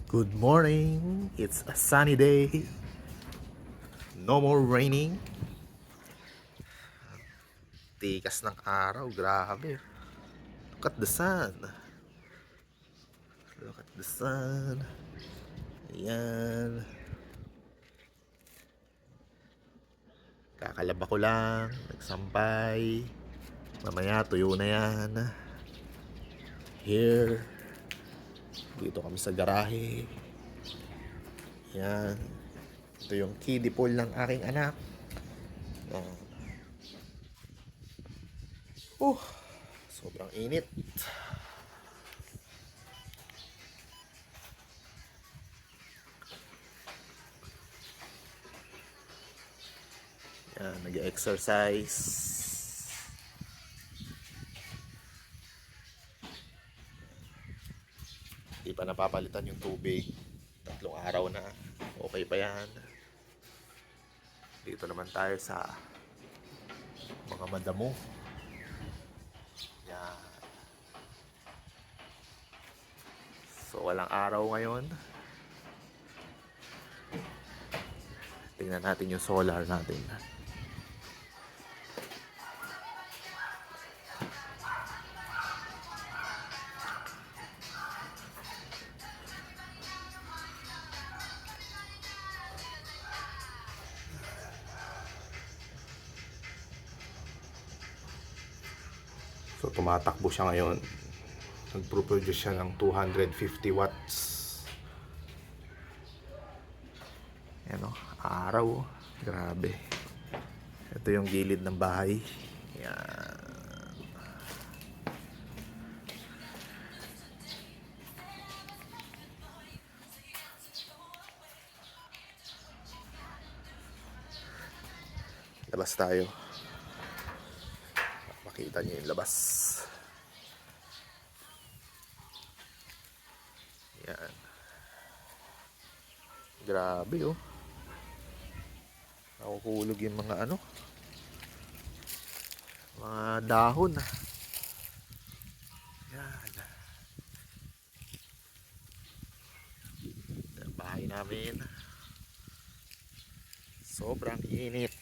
Good morning. It's a sunny day. No more raining. Tikas ng araw. Grabe. Look at the sun. Look at the sun. Ayan. Kakalaba ko lang. Nagsampay. Mamaya tuyo na yan. Here. Dito kami sa garahe. Ayan. Ito yung kiddie pool ng aking anak. Ayan. Sobrang init. Yan, nag-exercise. Hindi pa napapalitan yung tubig. 3 araw na. Okay pa yan. Dito naman tayo sa mga madamo. Yan. So, walang araw ngayon. Tingnan natin yung solar natin. So, tumatakbo siya ngayon. Nagpo-produce siya ng 250 watts. Yan o, araw. Grabe. Ito yung gilid ng bahay. Yan. Labas tayo. Makita niyo yung labas. Yan. Grabe oh. Nakukulog yung mga mga dahon. Yan. Bahay namin. Sobrang init.